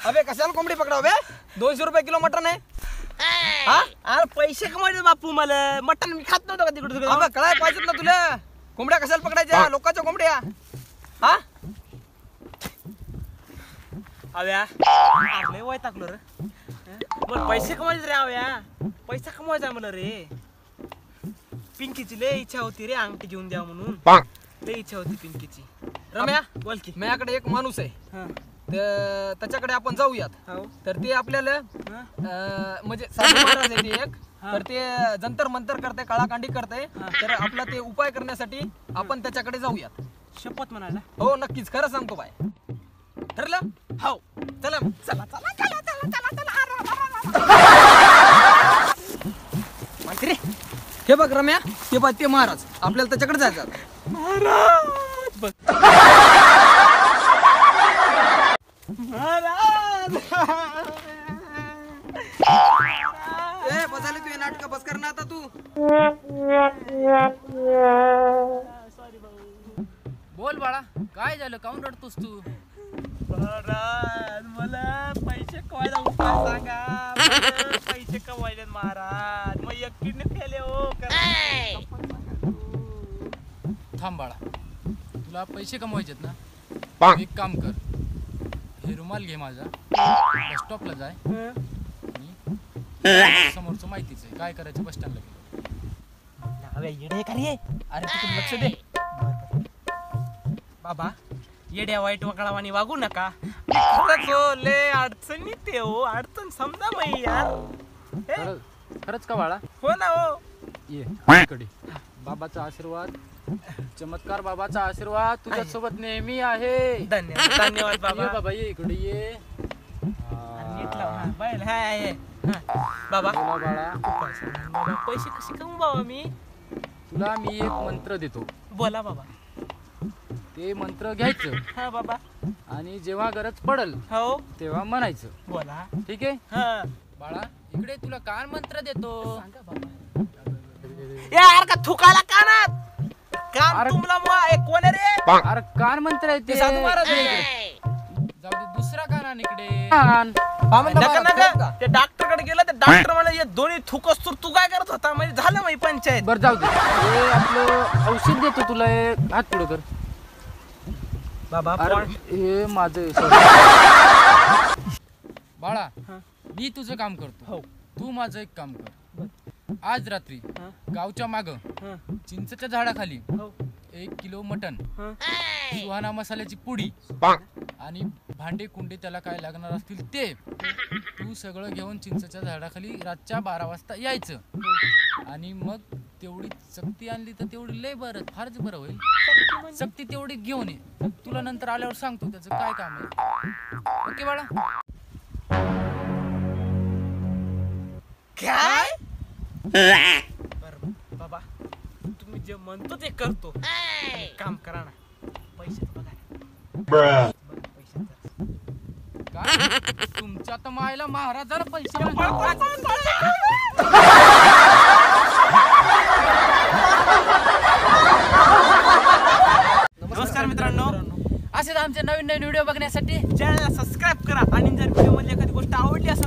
अबे कशाला कोंबडी पकडाव बे? 200 रुपये किलो मटन आहे. हा अरे पैसे कमावले बापू मला मटन मी खात नव्हतो का तिकडे अबे कळाय पाहिजेत ना तुला. कोंबड्या कशाला पकडायच्या? लोकांच्या कोंबड्या. हा आव्या लय वय टाकलो रे. मला पैसे कमावले रे आव्या. पैसा कमवायचा मला रे. पिंकीची लय इच्छा होती रे अंगठी घेऊन द्या म्हणून. लय इच्छा होती पिंकीची. रम्या बोल की. माझ्याकडे एक माणूस आहे. त्याच्याकडे आपण जाऊयात. तर ते आपल्याला म्हणजे साधू महाराज आहे ते एक. तर ते जंतर मंतर करते, काळाकांडी करते. तर आपला ते उपाय करण्यासाठी आपण त्याच्याकडे जाऊयात. शपथ म्हणाला. हो नक्कीच, खरं सांगतो बाय. ठरलं? हो चला चला चला चला चला चला चला. माहिती रे, हे बघ रम्या, हे बघ ते महाराज. आपल्याला त्याच्याकडे जायचं. महाराज बघ महाराज. ए बसाले तू हे नाटक बस कर ना आता तू. बोल बाळा, काय झालं? काऊन रडतोस तू? महाराज मला पैसे कमायला उपाय सांगा. मला पैसे कमायले महाराज. मग एक किडनी फेले हो. थांब बाळा, तुला पैसे कमवायचेत ना? एक काम कर, हे रुमाल घे माझा, बस स्टॉपला जाय आणि समोरचं माहितीच आहे काय करायचं. बस स्टँडला गेलो. येडे का रे? अरे तिकडे लक्ष दे. बाबा येड्या वाईट वकळावानी वागू नका. खरंच हो लय अडचणीत आहे हो. अडचण समजा मग यार. खरंच का बाळा? हो ना हो. ये इकडे. बाबाचा आशीर्वाद, चमत्कार बाबाचा आशीर्वाद तुझ्या सोबत नेहमी आहे. धन्यवाद धन्यवाद ये बाबा. बाबा, ये इकडे ये. नीट लाव. हा, बैल हाय. बाबा बोला बाळा, बाबा पैसे कसे कमवू बाबा मी? तुला मी एक मंत्र देतो. बोला बाबा. ते मंत्र घ्यायचं हा बाबा. आणि जेव्हा गरज पडल हो तेव्हा म्हणायचं. बोला. ठीक आहे हा बाळा? इकडे तुला कान मंत्र देतो. यार का थुकाला कानात. कान अरे- तुमला कोण रे? अरे कान मंत्र आहे ते. साधू महाराज आहे इकडे. जाऊ दे, दुसरा कान इकडे. कान. हा म्हणता नका महाराज, नका. ठेव का? ते डॉक्टर कडे गेला. ते डॉक्टर म्हणे हे दोन्ही थुकस तू काय करत होता? म्हणजे झालं माही पंचायत. बर जाऊ दे, हे आपलं औषध देतो तुला. हे हात पुढे कर. बाबा अरे हे माझं बाळा, मी तुझं काम करतो. हो. तू माझं एक काम कर. आज रात्री गावच्या माग चिंचच्या झाडाखाली 1 किलो मटन, सुहाना मसाल्याची पुडी आणि भांडे कुंडे त्याला काय लागणार असतील ते तू सगळं घेऊन चिंचच्या झाडाखाली रातच्या 12 वाजता यायचं. आणि मग तेवढी सक्ती आणली तर तेवढी लय बरं, फारच बरं होईल. सक्ती तेवढी घेऊन ये. तुला नंतर आल्यावर सांगतो त्याचं काय काम आहे. ओके बाळा? काय? बरं बाबा, तुम्ही जे म्हणतो ते करतो. एक काम करा ना, पैसे बघा. काय तुमच्या तर मायला महाराजाला पैसे नमस्कार मित्रांनो, असेच आमचे नवीन नवीन व्हिडिओ बघण्यासाठी चॅनलला सबस्क्राईब करा. आणि जर व्हिडिओ मध्ये एखादी गोष्ट आवडली असेल